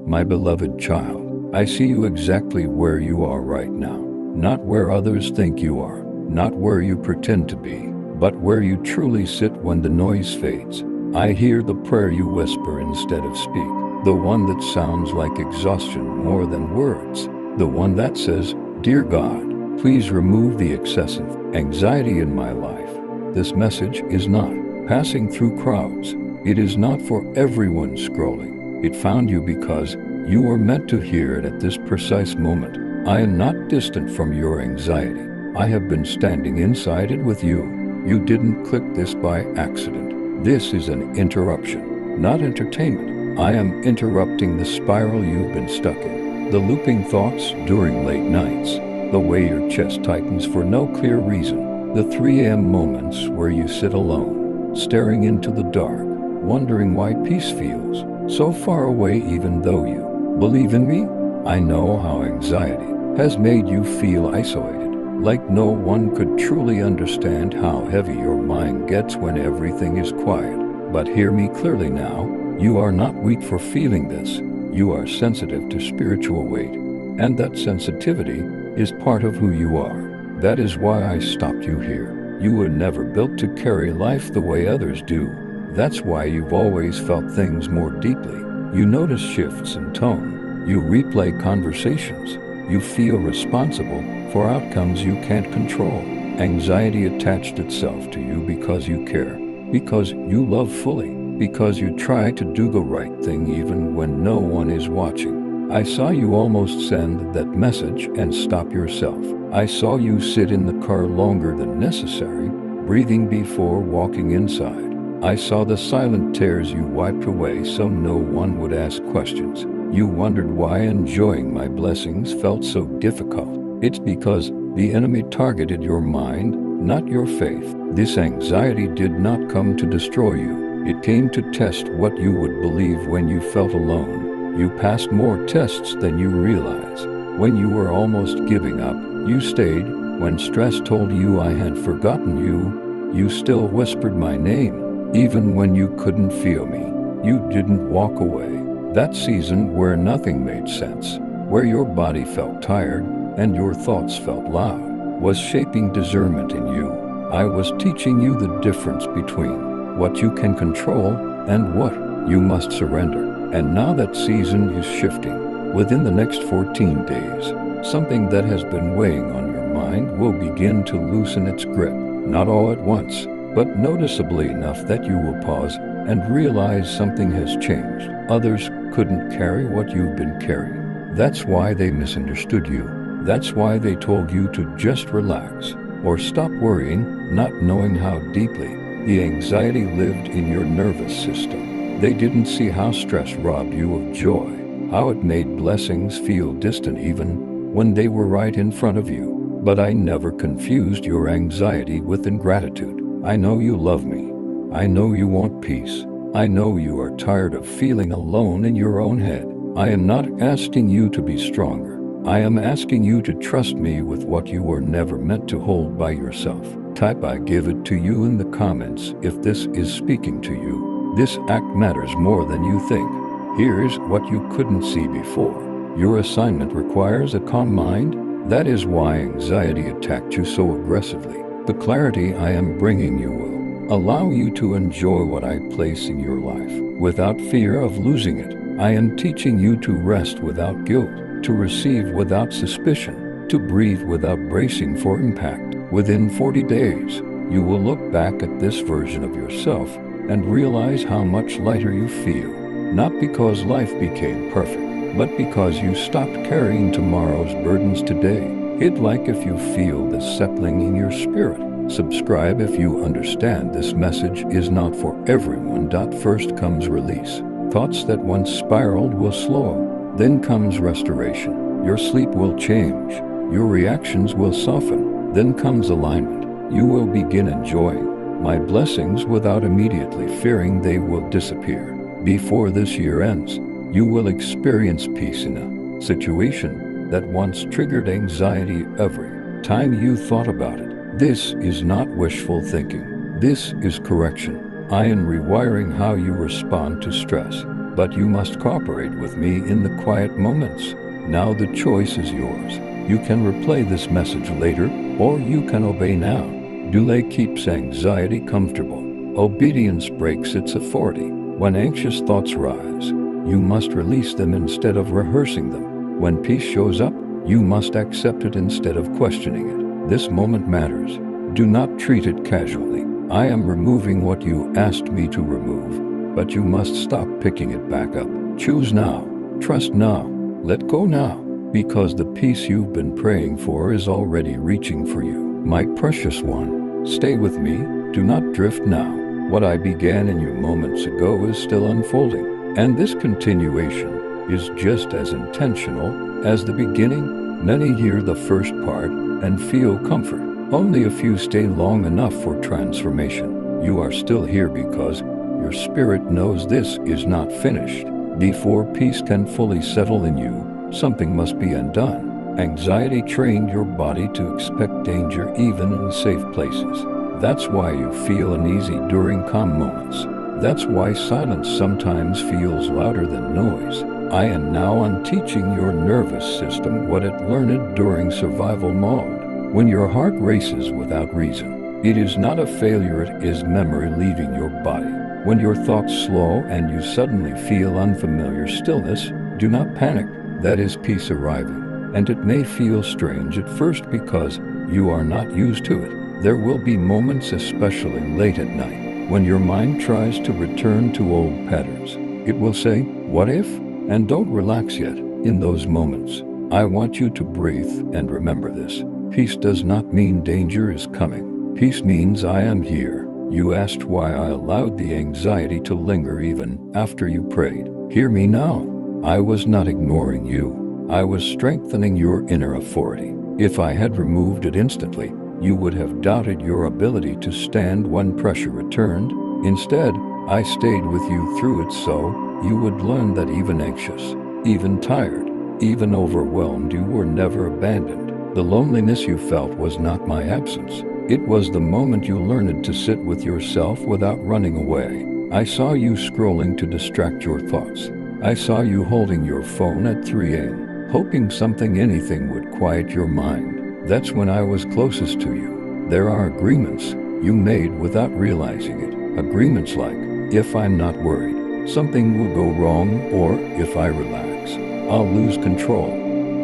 My beloved child, I see you exactly where you are right now. Not where others think you are, not where you pretend to be, but where you truly sit when the noise fades. I hear the prayer you whisper instead of speak, the one that sounds like exhaustion more than words, the one that says, "Dear God, please remove the excessive anxiety in my life." This message is not passing through crowds. It is not for everyone scrolling. It found you because you were meant to hear it at this precise moment. I am not distant from your anxiety. I have been standing inside it with you. You didn't click this by accident. This is an interruption, not entertainment. I am interrupting the spiral you've been stuck in. The looping thoughts during late nights, the way your chest tightens for no clear reason, the 3 a.m. moments where you sit alone, staring into the dark, wondering why peace feels so far away even though you believe in me. I know how anxiety has made you feel isolated, like no one could truly understand how heavy your mind gets when everything is quiet. But hear me clearly now, you are not weak for feeling this. You are sensitive to spiritual weight, and that sensitivity is part of who you are. That is why I stopped you here. You were never built to carry life the way others do. That's why you've always felt things more deeply. You notice shifts in tone. You replay conversations. You feel responsible for outcomes you can't control. Anxiety attached itself to you because you care, because you love fully, because you try to do the right thing even when no one is watching. I saw you almost send that message and stop yourself. I saw you sit in the car longer than necessary, breathing before walking inside. I saw the silent tears you wiped away so no one would ask questions. You wondered why enjoying my blessings felt so difficult. It's because the enemy targeted your mind, not your faith. This anxiety did not come to destroy you. It came to test what you would believe when you felt alone. You passed more tests than you realize. When you were almost giving up, you stayed. When stress told you I had forgotten you, you still whispered my name. Even when you couldn't feel me, you didn't walk away. That season where nothing made sense, where your body felt tired and your thoughts felt loud, was shaping discernment in you. I was teaching you the difference between what you can control and what you must surrender. And now that season is shifting. Within the next 14 days, something that has been weighing on your mind will begin to loosen its grip. Not all at once, but noticeably enough that you will pause and realize something has changed. Others couldn't carry what you've been carrying. That's why they misunderstood you. That's why they told you to just relax or stop worrying, not knowing how deeply the anxiety lived in your nervous system. They didn't see how stress robbed you of joy, how it made blessings feel distant even when they were right in front of you. But I never confused your anxiety with ingratitude. I know you love me. I know you want peace. I know you are tired of feeling alone in your own head. I am not asking you to be stronger. I am asking you to trust me with what you were never meant to hold by yourself. Type "I give it to you" in the comments if this is speaking to you. This act matters more than you think. Here's what you couldn't see before. Your assignment requires a calm mind. That is why anxiety attacked you so aggressively. The clarity I am bringing you will allow you to enjoy what I place in your life without fear of losing it. I am teaching you to rest without guilt, to receive without suspicion, to breathe without bracing for impact. Within 40 days, you will look back at this version of yourself and realize how much lighter you feel. Not because life became perfect, but because you stopped carrying tomorrow's burdens today. Hit like if you feel this settling in your spirit. Subscribe if you understand this message is not for everyone. First comes release. Thoughts that once spiraled will slow. Then comes restoration. Your sleep will change. Your reactions will soften. Then comes alignment. You will begin enjoying my blessings without immediately fearing they will disappear. Before this year ends, you will experience peace in a situation that once triggered anxiety every time you thought about it. This is not wishful thinking. This is correction. I am rewiring how you respond to stress. but you must cooperate with me in the quiet moments. Now the choice is yours. You can replay this message later, or you can obey now. Delay keeps anxiety comfortable. Obedience breaks its authority. When anxious thoughts rise, you must release them instead of rehearsing them. When peace shows up, you must accept it instead of questioning it. This moment matters. Do not treat it casually. I am removing what you asked me to remove, but you must stop picking it back up. Choose now. Trust now. Let go now, because the peace you've been praying for is already reaching for you. My precious one, stay with me. Do not drift now. What I began in you moments ago is still unfolding, and this continuation is just as intentional as the beginning. Many hear the first part and feel comfort. Only a few stay long enough for transformation. You are still here because your spirit knows this is not finished. Before peace can fully settle in you, something must be undone. Anxiety trained your body to expect danger even in safe places. That's why you feel uneasy during calm moments. That's why silence sometimes feels louder than noise. I am now unteaching your nervous system what it learned during survival mode. When your heart races without reason, it is not a failure, it is memory leaving your body. When your thoughts slow and you suddenly feel unfamiliar stillness, do not panic. That is peace arriving. And it may feel strange at first because you are not used to it. There will be moments, especially late at night, when your mind tries to return to old patterns. It will say, "What if?" And don't relax yet. In those moments, I want you to breathe and remember this. Peace does not mean danger is coming. Peace means I am here. You asked why I allowed the anxiety to linger even after you prayed. Hear me now. I was not ignoring you. I was strengthening your inner authority. If I had removed it instantly, you would have doubted your ability to stand when pressure returned. Instead, I stayed with you through it so you would learn that even anxious, even tired, even overwhelmed, you were never abandoned. The loneliness you felt was not my absence. It was the moment you learned to sit with yourself without running away. I saw you scrolling to distract your thoughts. I saw you holding your phone at 3 a.m., hoping anything would quiet your mind. That's when I was closest to you. There are agreements you made without realizing it. Agreements like, if I'm not worried, something will go wrong, or if I relax, I'll lose control.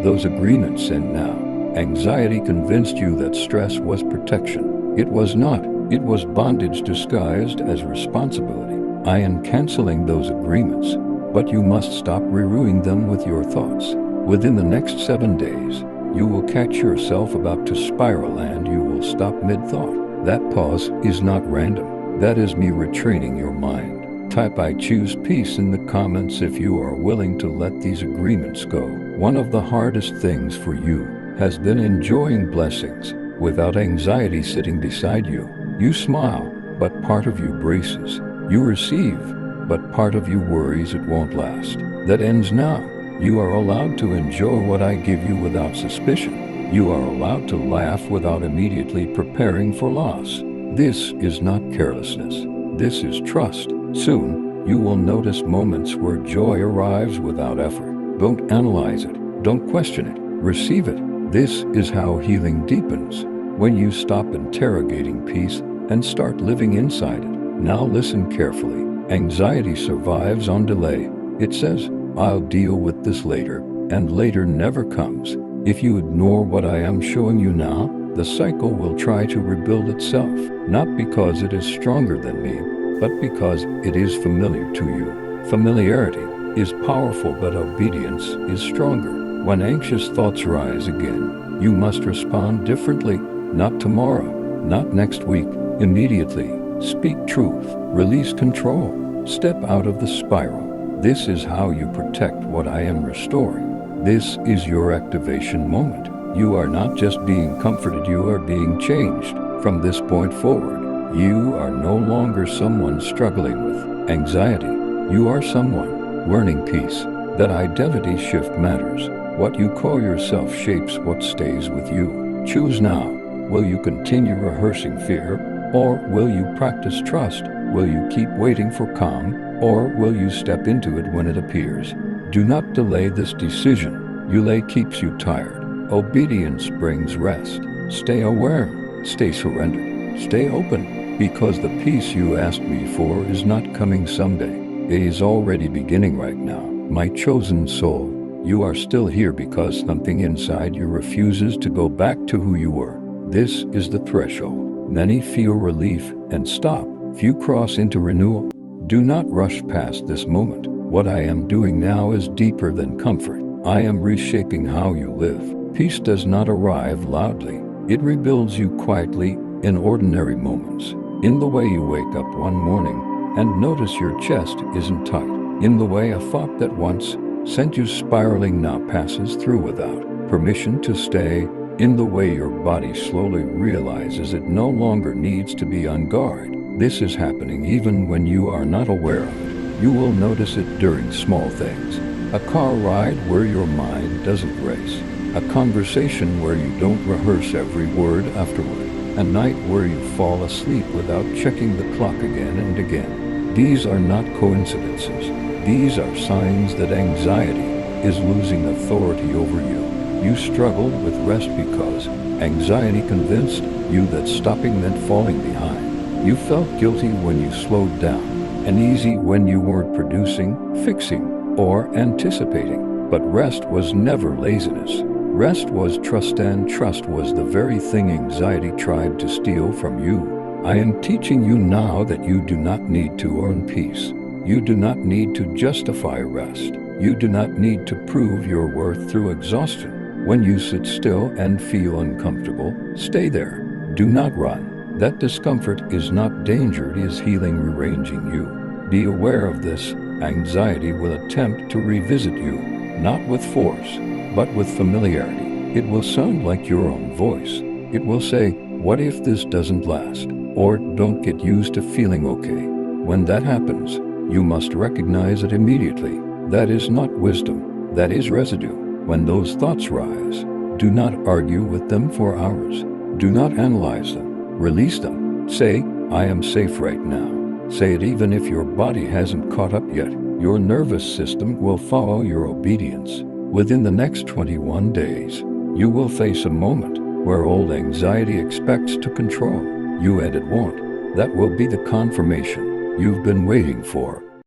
Those agreements end now. Anxiety convinced you that stress was protection. It was not. It was bondage disguised as responsibility. I am canceling those agreements, but you must stop reviewing them with your thoughts. Within the next 7 days, you will catch yourself about to spiral and you will stop mid-thought. That pause is not random. That is me retraining your mind. Type "I choose peace" in the comments if you are willing to let these agreements go. One of the hardest things for you has been enjoying blessings without anxiety sitting beside you. You smile, but part of you braces. You receive, but part of you worries it won't last. That ends now. You are allowed to enjoy what I give you without suspicion. You are allowed to laugh without immediately preparing for loss. This is not carelessness. This is trust. Soon, you will notice moments where joy arrives without effort. Don't analyze it. Don't question it. Receive it. This is how healing deepens, when you stop interrogating peace and start living inside it. Now listen carefully. Anxiety survives on delay. It says, "I'll deal with this later," and later never comes. If you ignore what I am showing you now, the cycle will try to rebuild itself, not because it is stronger than me, but because it is familiar to you. Familiarity is powerful, but obedience is stronger. When anxious thoughts rise again, you must respond differently. Not tomorrow, not next week, immediately. Speak truth, release control, step out of the spiral. This is how you protect what I am restoring. This is your activation moment. You are not just being comforted, you are being changed. From this point forward, you are no longer someone struggling with anxiety. You are someone learning peace. That identity shift matters. What you call yourself shapes what stays with you. Choose now. Will you continue rehearsing fear, or will you practice trust? Will you keep waiting for calm, Or will you step into it when it appears? Do not delay this decision. Delay keeps you tired. Obedience brings rest. Stay aware. Stay surrendered. Stay open. Because the peace you asked me for is not coming someday. It is already beginning right now. My chosen soul, you are still here because something inside you refuses to go back to who you were. This is the threshold. Many feel relief and stop. Few cross into renewal. Do not rush past this moment. What I am doing now is deeper than comfort. I am reshaping how you live. Peace does not arrive loudly. It rebuilds you quietly in ordinary moments. In the way you wake up one morning and notice your chest isn't tight. In the way a thought that once sent you spiraling now passes through without permission to stay. In the way your body slowly realizes it no longer needs to be on guard. This is happening even when you are not aware of it. You will notice it during small things. A car ride where your mind doesn't race. A conversation where you don't rehearse every word afterward. A night where you fall asleep without checking the clock again and again. These are not coincidences. These are signs that anxiety is losing authority over you. You struggled with rest because anxiety convinced you that stopping meant falling behind. You felt guilty when you slowed down, and easy when you weren't producing, fixing, or anticipating. But rest was never laziness. Rest was trust, and trust was the very thing anxiety tried to steal from you. I am teaching you now that you do not need to earn peace. You do not need to justify rest. You do not need to prove your worth through exhaustion. When you sit still and feel uncomfortable, stay there. Do not run. That discomfort is not danger, it is healing rearranging you. Be aware of this. Anxiety will attempt to revisit you, not with force, but with familiarity. It will sound like your own voice. It will say, "What if this doesn't last?" Or "Don't get used to feeling okay." When that happens, you must recognize it immediately. That is not wisdom. That is residue. When those thoughts rise, do not argue with them for hours. Do not analyze them. Release them. Say, "I am safe right now." Say it even if your body hasn't caught up yet. Your nervous system will follow your obedience. Within the next 21 days, you will face a moment where old anxiety expects to control you and it won't. That will be the confirmation you've been waiting for.